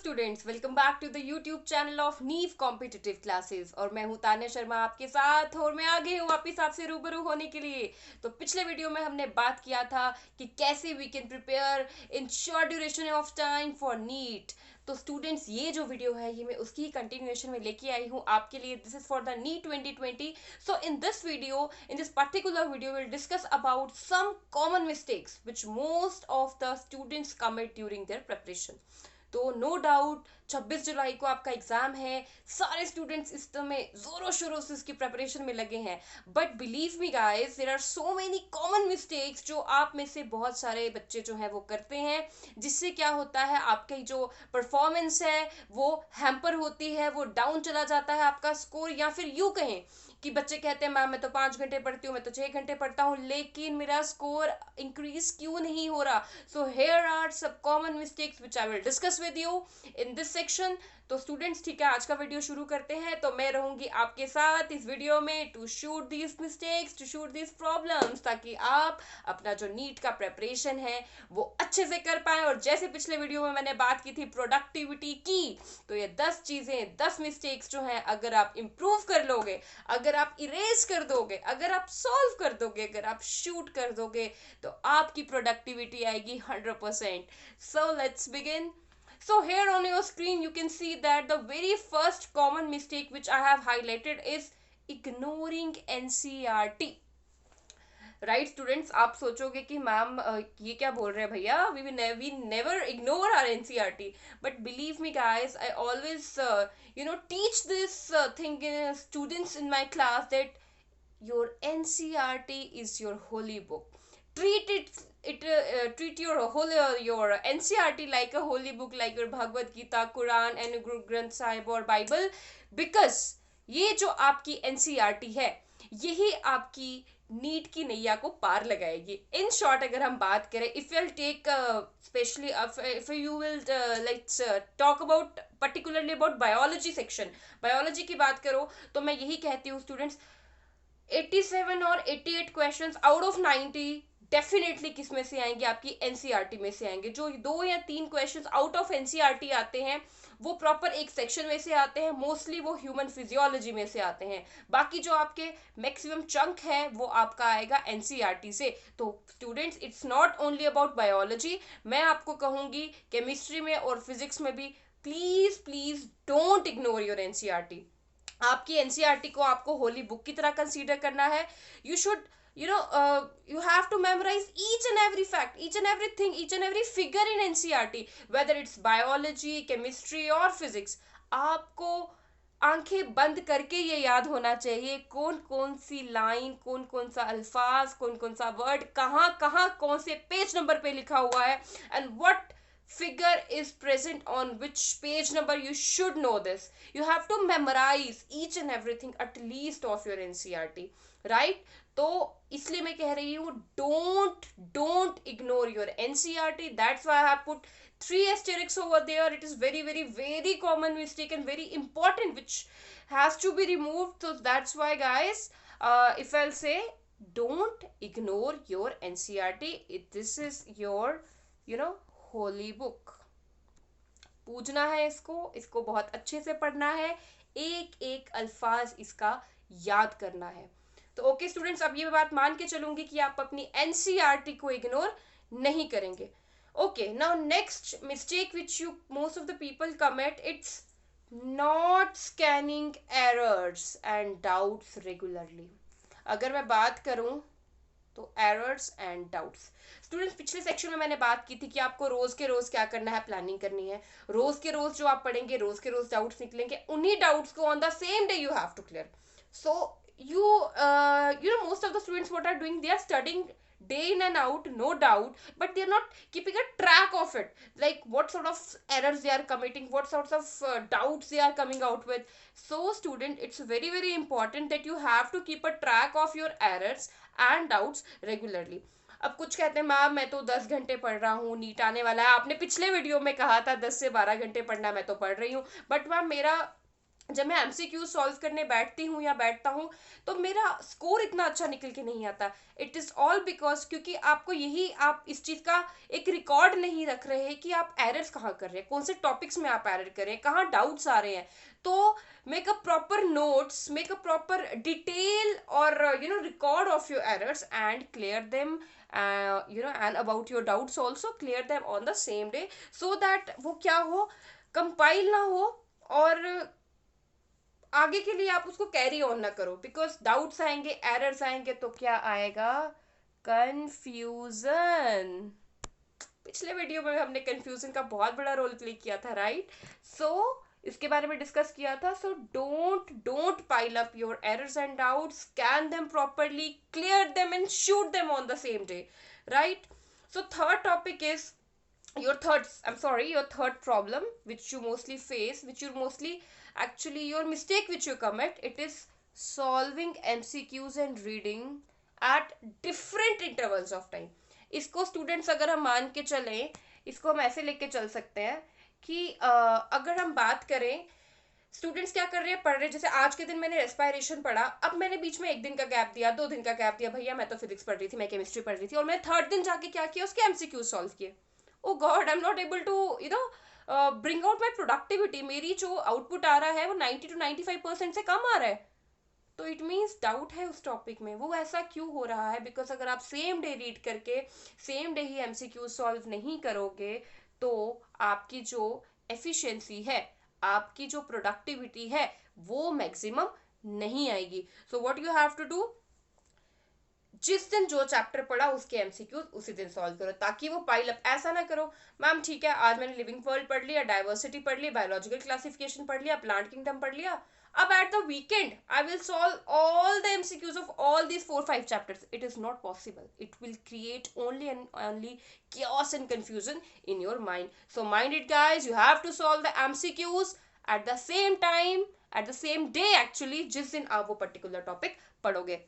Students, welcome back to the YouTube channel of Neev competitive classes. और मैं हूं तान्या शर्मा आपके साथ, और मैं आ गई हूं वापिस आपसे रूबरू होने के लिए। तो पिछले वीडियो में हमने बात किया था कि कैसे we can prepare in short duration of time for NEET. तो स्टूडेंट्स, ये जो वीडियो है ये मैं उसकी ही कंटिन्यूएशन में लेके आई हूँ आपके लिए। This is for the NEET 2020। So in this video, in this particular video, will discuss about some common mistakes which most of the students commit during their preparation. तो नो डाउट 26 जुलाई को आपका exam है। सारे students इस समय जोरों शोरों से इसकी प्रिपरेशन में लगे हैं। But believe me guys, there are so many common mistakes जो आप में से बहुत सारे बच्चे जो हैं वो करते हैं, जिससे क्या होता है, आपकी जो परफॉर्मेंस है वो हैम्पर होती है, वो डाउन चला जाता है आपका स्कोर। या फिर यूं कहें कि बच्चे कहते हैं मैम मैं तो 5 घंटे पढ़ती हूँ, मैं तो 6 घंटे पढ़ता हूँ, लेकिन मेरा स्कोर इंक्रीज क्यों नहीं हो रहा। सो हेयर आर सब common mistakes which I will discuss with you in this section. तो स्टूडेंट्स, ठीक है, आज का वीडियो शुरू करते हैं। तो मैं रहूंगी आपके साथ इस वीडियो में to shoot these mistakes, to shoot these problems, ताकि आप अपना जो नीट का प्रेपरेशन है वो अच्छे से कर पाए। और जैसे पिछले वीडियो में मैंने बात की थी प्रोडक्टिविटी की, तो ये 10 चीजें, 10 मिस्टेक्स जो हैं, अगर आप इंप्रूव कर लोगे, अगर आप इरेज कर दोगे, अगर आप सॉल्व कर दोगे, अगर आप शूट कर दोगे, तो आपकी प्रोडक्टिविटी आएगी 100%। So let's begin. So here on your screen you can see that the very first common mistake which I have highlighted is ignoring NCERT। Right students, आप सोचोगे कि मैम ये क्या बोल रहे हैं भैया, we never ignore our NCERT. But believe me guys, I always teach this thing students in my class that your NCERT is your holy book. Treat treat your NCERT like a holy book, like your Bhagavad Gita, Quran and Guru Granth Sahib or Bible, because ये जो आपकी NCERT है यही आपकी NEET की नैया को पार लगाएगी। इन शॉर्ट अगर हम बात करें, if you will take specially if you will let's talk about particularly about biology section, biology की बात करो, तो मैं यही कहती हूँ स्टूडेंट्स, 87 और 88 क्वेश्चंस आउट ऑफ 90 डेफिनेटली किस में से आएंगे, आपकी एनसीईआरटी में से आएंगे। जो 2 या 3 क्वेश्चंस आउट ऑफ एनसीईआरटी आते हैं वो प्रॉपर एक सेक्शन में से आते हैं, मोस्टली वो ह्यूमन फिजियोलॉजी में से आते हैं। बाकी जो आपके मैक्सिमम चंक है वो आपका आएगा एनसीईआरटी से। तो students, it's not only about biology, मैं आपको कहूंगी केमिस्ट्री में और फिजिक्स में भी please please don't ignore your NCERT. आपकी एनसीईआरटी को आपको होली बुक की तरह कंसीडर करना है। You should you have to memorize each and every fact, each and everything, each and every figure in NCERT, whether it's biology, chemistry or physics। आपको आंखें बंद करके ये याद होना चाहिए कौन कौन सी लाइन, कौन कौन सा अल्फाज, कौन कौन सा वर्ड कहाँ कहाँ कौन से पेज नंबर पे लिखा हुआ है, and what figure is present on which page number. You should know this. You have to memorize each and everything at least of your NCERT, right? तो इसलिए मैं कह रही हूँ don't ignore your NCERT. That's why I have put 3 asterisks over there. It is very very very common mistake and very important which has to be removed. So that's why guys, if I'll say don't ignore your NCERT, this is your Holi book. पूजना है इसको, इसको बहुत अच्छे से पढ़ना है, एक एक अल्फाज इसका याद करना है। तो ओके स्टूडेंट्स, अब ये बात मान के चलूंगी कि आप अपनी एनसीईआरटी को इग्नोर नहीं करेंगे। Okay, now next mistake which you most of the people commit, it's not scanning errors and doubts regularly. अगर मैं बात करूं तो एरर्स एंड डाउट्स, स्टूडेंट्स पिछले सेक्शन में मैंने बात की थी कि आपको रोज के रोज क्या करना है, प्लानिंग करनी है। रोज के रोज जो आप पढ़ेंगे, रोज के रोज डाउट्स निकलेंगे, उन्हीं डाउट्स को on the same day you have to clear. So most of the students what are doing, they are studying day in and out, no doubt, but they are not keeping a track of it, like what sort of errors they are committing, what sorts of doubts they are coming out with. So student, it's very very important that you have to keep a track of your errors and doubts regularly. अब कुछ कहते हैं ma'am मैं तो 10 घंटे पढ़ रहा हूँ, नीट आने वाला है, आपने पिछले वीडियो में कहा था 10 से 12 घंटे पढ़ना, मैं तो पढ़ रही हूँ, बट मैम मेरा जब मैं एमसीक्यू सॉल्व करने बैठती हूँ या बैठता हूँ तो मेरा स्कोर इतना अच्छा निकल के नहीं आता। इट इज़ ऑल बिकॉज क्योंकि आपको यही, आप इस चीज़ का एक रिकॉर्ड नहीं रख रहे हैं कि आप एरर्स कहाँ कर रहे हैं, कौन से टॉपिक्स में आप एरर कर रहे हैं, कहाँ डाउट्स आ रहे हैं। तो make a proper notes, make a proper detail और record of your errors and clear them, and about your doubts also clear them on the same day, so that वो क्या हो, कंपाइल ना हो और आगे के लिए आप उसको कैरी ऑन ना करो। बिकॉज डाउट्स आएंगे, एरर्स आएंगे तो क्या आएगा, कंफ्यूजन। पिछले वीडियो में हमने कंफ्यूजन का बहुत बड़ा रोल प्ले किया था, राइट? सो इसके बारे में डिस्कस किया था। So don't pile up your errors and doubts, scan them properly, clear them and shoot them on the same day, right? So third topic is your third problem which you mostly face, which you mostly actually your mistake which you commit, it is solving MCQs and reading at different intervals of time. इसको students अगर हम मान के चलें, इसको हम ऐसे लेके चल सकते हैं कि अगर हम बात करें, स्टूडेंट्स क्या कर रहे हैं, पढ़ रहे हैं। जैसे आज के दिन मैंने रेस्पायरेशन पढ़ा, अब मैंने बीच में 1 दिन का गैप दिया, 2 दिन का गैप दिया, भैया मैं तो फिजिक्स पढ़ रही थी, मैं केमिस्ट्री पढ़ रही थी, और मैं थर्ड दिन जाके क्या किया, उसके एमसीक्यू सॉल्व किए। Oh god, I am not able to bring out my productivity. मेरी जो आउटपुट आ रहा है वो 90 to 95% से कम आ रहा है। तो इट मीन्स डाउट है उस टॉपिक में। वो ऐसा क्यों हो रहा है? बिकॉज अगर आप सेम डे रीड करके सेम डे ही एमसीक्यू सॉल्व नहीं करोगे तो आपकी जो एफिशिएंसी है, आपकी जो प्रोडक्टिविटी है, वो मैक्सिमम नहीं आएगी। So what you have to do, जिस दिन जो चैप्टर पढ़ा उसके एमसीक्यूज उसी दिन सॉल्व करो, ताकि वो पाइल अप। ऐसा ना करो, मैम ठीक है आज मैंने लिविंग वर्ल्ड पढ़ लिया, डाइवर्सिटी पढ़ ली, बायोलॉजिकल क्लासिफिकेशन पढ़ लिया, प्लांट किंगडम पढ़ लिया, अब at the weekend I will solve all the MCQs of all these 4-5 chapters. It is not possible. It will create only and only chaos and confusion in your mind. So mind it guys, you have to solve the MCQs at the same time, at the same day actually, जिस दिन आप वो particular topic पढ़ोगे।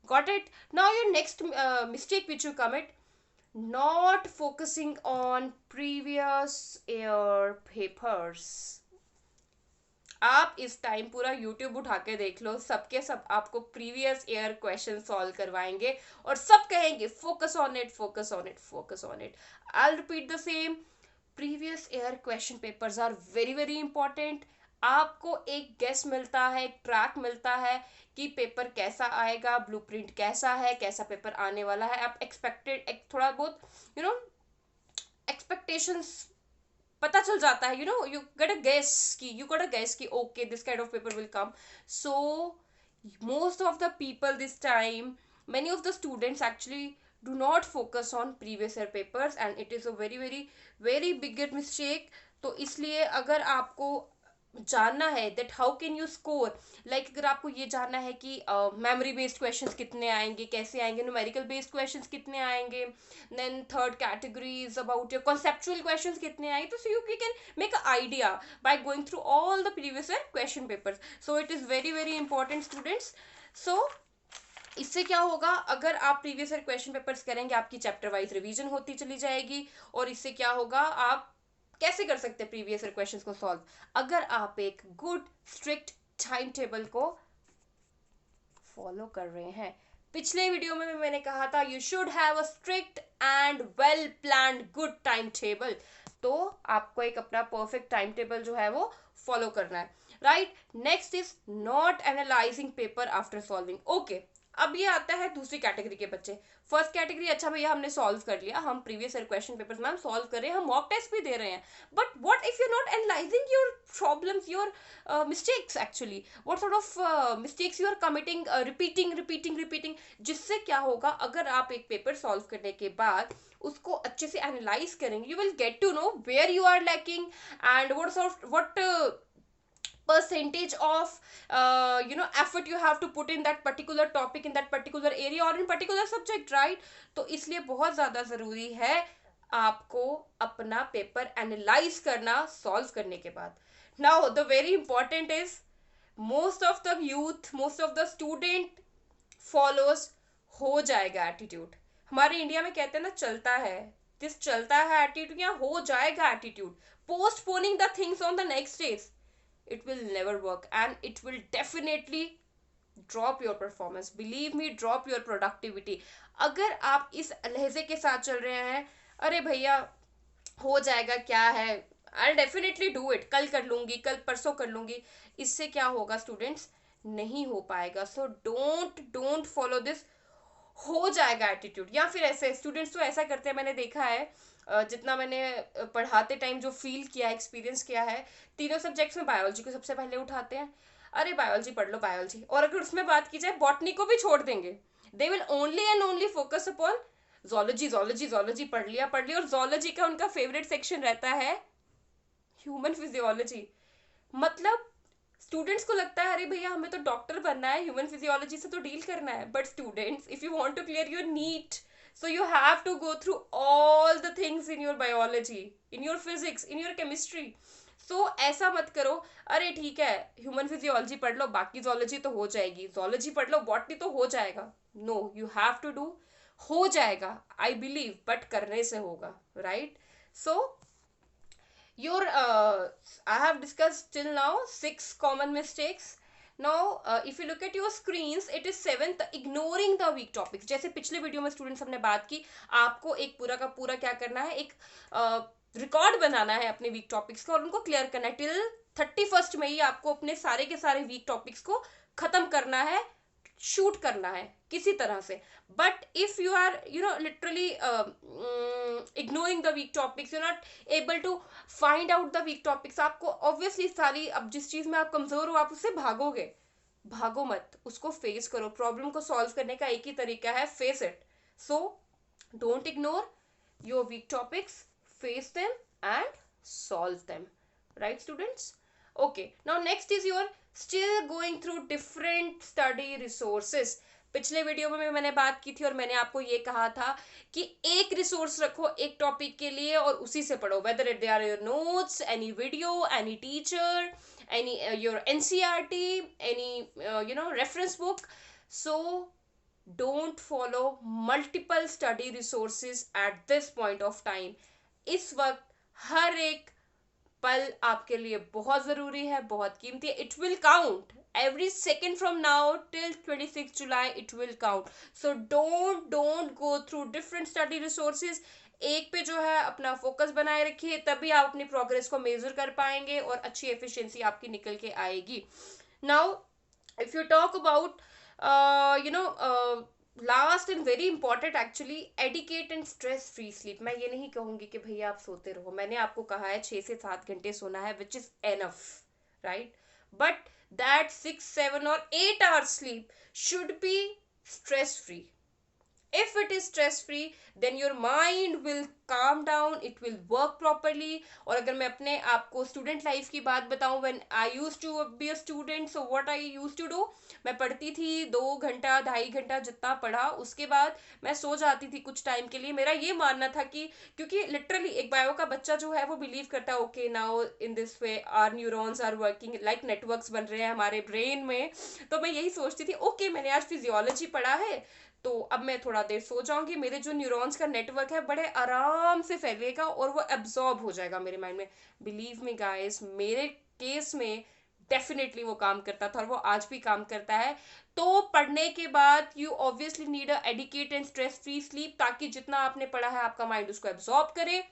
Got it? Now your next mistake which you commit, not focusing on previous year papers. आप इस time पूरा YouTube उठा के देख लो, सबके सब आपको प्रीवियस ईयर क्वेश्चन सॉल्व करवाएंगे और सब कहेंगे focus on it, focus on it, focus on it. I repeat the same, previous year question papers are very very important. आपको एक गेस मिलता है, एक ट्रैक मिलता है कि पेपर कैसा आएगा, ब्लूप्रिंट कैसा है, कैसा पेपर आने वाला है। आप एक्सपेक्टेड एक थोड़ा बहुत एक्सपेक्टेशंस पता चल जाता है, यू गेट अ गेस कि okay this kind of paper will come. So most of the people this time, many of the students actually do not focus on previous year papers and it is a very very very bigger mistake. तो इसलिए अगर आपको जानना है that how can you score, like अगर आपको ये जानना है कि मेमोरी बेस्ड क्वेश्चंस कितने आएंगे, कैसे आएंगे, न्यूमेरिकल बेस्ड क्वेश्चंस कितने आएंगे, then third category is about your conceptual questions कितने आएंगे, तो so you can make a idea by going through all the previous year question papers. So it is very very important students. सो इससे क्या होगा, अगर आप प्रीवियस ईयर क्वेश्चन पेपर्स करेंगे आपकी चैप्टर वाइज रिवीजन होती चली जाएगी। और इससे क्या होगा, आप कैसे कर सकते हैं प्रीवियस ईयर क्वेश्चंस को सॉल्व, अगर आप एक गुड स्ट्रिक्ट टाइम टेबल को फॉलो कर रहे हैं। पिछले वीडियो में मैंने कहा था you should have a strict and well planned good time table. तो आपको एक अपना परफेक्ट टाइम टेबल जो है वो फॉलो करना है, right? Next is not analysing paper after solving. Okay, अब ये आता है दूसरी कैटेगरी के बच्चे। फर्स्ट कैटेगरी, अच्छा भैया हमने सॉल्व कर लिया, हम previous year question papers ma'am solve कर रहे हैं, हम मॉक टेस्ट भी दे रहे हैं, but what if you not analysing your problems, your mistakes actually, what sort of mistakes you are committing, repeating, जिससे क्या होगा, अगर आप एक पेपर सॉल्व करने के बाद उसको अच्छे से एनालाइज करेंगे, you will get to know where you are lacking and what percentage of effort you have to put in that particular topic, in that particular area or in particular subject, right? तो इसलिए बहुत ज़्यादा ज़रूरी है आपको अपना paper analyse करना solve करने के बाद। Now the very important is, most of the youth, most of the student follows हो जाएगा एटीट्यूड। हमारे इंडिया में कहते हैं ना, चलता है दिस, चलता है एटीट्यूड या हो जाएगा attitude, postponing the things on the next days. it will never work and it will definitely drop your performance, believe me, drop your productivity. अगर आप इस लहजे के साथ चल रहे हैं, अरे भैया हो जाएगा क्या है, आई डेफिनेटली डू इट, कल कर लूंगी, कल परसों कर लूंगी, इससे क्या होगा स्टूडेंट्स, नहीं हो पाएगा. So don't don't follow this हो जाएगा एटीट्यूड. या फिर ऐसे स्टूडेंट्स तो ऐसा करते हैं, मैंने देखा है, जितना मैंने पढ़ाते टाइम जो फील किया, एक्सपीरियंस किया है, तीनों सब्जेक्ट्स में बायोलॉजी को सबसे पहले उठाते हैं. अरे बायोलॉजी पढ़ लो बायोलॉजी, और अगर उसमें बात की जाए बॉटनी को भी छोड़ देंगे. They will only and only focus upon zoology. Zoology zoology पढ़ लिया पढ़ लिया, और जोलॉजी का उनका फेवरेट सेक्शन रहता है ह्यूमन फिजियोलॉजी. मतलब स्टूडेंट्स को लगता है अरे भैया हमें तो डॉक्टर बनना है, ह्यूमन फिजियोलॉजी से तो डील करना है. But students, if you want to clear your NEET, so you have to go through all the things in your biology, in your physics, in your chemistry. So ऐसा मत करो, अरे ठीक है ह्यूमन फिजियोलॉजी पढ़ लो, बाकी जोलॉजी तो हो जाएगी, जोलॉजी पढ़ लो, बॉटनी तो हो जाएगा. No, you have to do, हो जाएगा आई बिलीव, बट करने से होगा, right? So your I have discussed till now 6 common mistakes. Now if you look at your screens, it is 7th, ignoring the weak topics. जैसे पिछले video में students हमने बात की, आपको एक पूरा का पूरा क्या करना है, एक रिकॉर्ड बनाना है अपने वीक टॉपिक्स का और उनको क्लियर करना है. टिल 31st में ही आपको अपने सारे के सारे वीक टॉपिक्स को खत्म करना है, शूट करना है किसी तरह से. But if you are literally ignoring the weak topics, you not able to find out the weak topics, आपको ऑब्वियसली सारी, अब जिस चीज में आप कमजोर हो आप उससे भागोगे. भागो मत, उसको फेस करो. प्रॉब्लम को सॉल्व करने का एक ही तरीका है, face it. So don't ignore your weak topics, face them and solve them. Right students? Okay, now next is your still going through different study resources. पिछले वीडियो में मैंने बात की थी और मैंने आपको ये कहा था कि एक रिसोर्स रखो एक टॉपिक के लिए और उसी से पढ़ो, whether they are your notes, any video, any teacher, any your NCERT, any reference book. So don't follow multiple study resources at this point of time. इस वक्त हर एक पल आपके लिए बहुत जरूरी है, बहुत कीमती है. It will count every second from now till 26 July, it will count. So don't go through different study resources. एक पे जो है अपना फोकस बनाए रखिए, तभी आप अपनी प्रोग्रेस को मेजर कर पाएंगे और अच्छी एफिशिएंसी आपकी निकल के आएगी. Now if you talk about last and very important actually, adequate and stress free sleep. मैं ये नहीं कहूंगी कि भैया आप सोते रहो, मैंने आपको कहा है 6 से 7 घंटे सोना है, which is enough, right? But that 6, 7 और 8 hours sleep should be stress free. If it is stress free, then your mind will calm down, it will work properly. और अगर मैं अपने आपको स्टूडेंट लाइफ की बात बताऊं, when I used to be a student, so what I used to do, मैं पढ़ती थी 2 घंटा 2.5 घंटा जितना पढ़ा, उसके बाद मैं सो जाती थी कुछ टाइम के लिए. मेरा ये मानना था कि क्योंकि लिटरली एक बायो का बच्चा जो है वो बिलीव करता है okay now in this way are neurons are working like networks बन रहे हैं हमारे ब्रेन में. तो मैं यही सोचती थी ओके मैंने आज फिजियोलॉजी पढ़ा है तो अब मैं थोड़ा देर सो जाऊंगी, मेरे जो न्यूरॉन्स का नेटवर्क है बड़े आराम से फैलेगा और वो एब्जॉर्ब हो जाएगा मेरे माइंड में. बिलीव मी गाइस, मेरे केस में डेफिनेटली वो काम करता था और वो आज भी काम करता है. तो पढ़ने के बाद you obviously need a adequate and stress free sleep, ताकि जितना आपने पढ़ा है आपका माइंड उसको एब्जॉर्ब करे.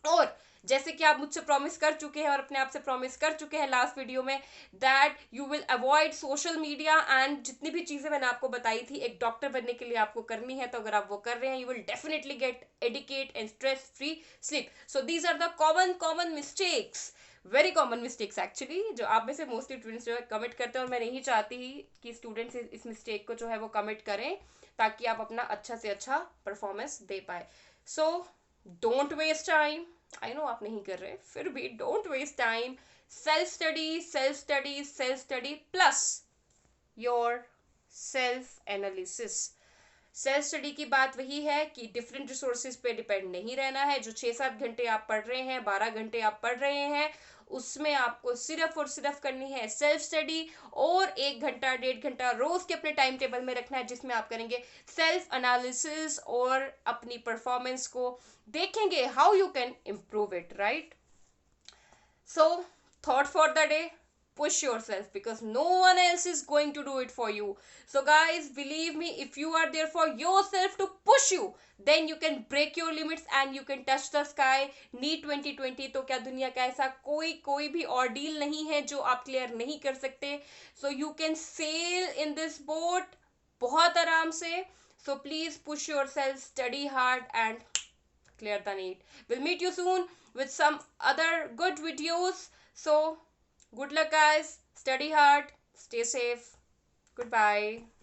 और जैसे कि आप मुझसे प्रॉमिस कर चुके हैं और अपने आप से प्रॉमिस कर चुके हैं लास्ट वीडियो में, that you will avoid social media and जितनी भी चीजें मैंने आपको बताई थी एक डॉक्टर बनने के लिए आपको करनी है, तो अगर आप वो कर रहे हैं you will definitely get adequate and stress free sleep. So these are the common mistakes, very common mistakes actually, जो आप में से मोस्टली स्टूडेंट्स जो है कमिट करते हैं. और मैं नहीं चाहती कि स्टूडेंट्स इस मिस्टेक को जो है वो कमिट करें, ताकि आप अपना अच्छा से अच्छा परफॉर्मेंस दे पाए. So don't waste time. I know आप नहीं कर रहे, फिर भी don't waste time. Self study self study self study plus your self analysis. Self study की बात वही है कि डिफरेंट रिसोर्सेज पे डिपेंड नहीं रहना है. जो 6-7 घंटे आप पढ़ रहे हैं, 12 घंटे आप पढ़ रहे हैं, उसमें आपको सिर्फ और सिर्फ करनी है सेल्फ स्टडी. और 1 घंटा 1.5 घंटा रोज के अपने टाइम टेबल में रखना है, जिसमें आप करेंगे सेल्फ एनालिसिस और अपनी परफॉर्मेंस को देखेंगे how you can improve it, right? So thought for the day, push yourself, because no one else is going to do it for you. So guys, believe me, if you are there for yourself to push you, then you can break your limits and you can touch the sky. NEET 2020 तो क्या दुनिया का ऐसा कोई कोई भी ऑर्डील नहीं है जो आप क्लियर नहीं कर सकते. सो you can sell in this boat बहुत आराम से. So please push yourself, study hard, and clear the NEET. We'll meet you soon with some other good videos. So good luck guys, study hard, stay safe. Goodbye.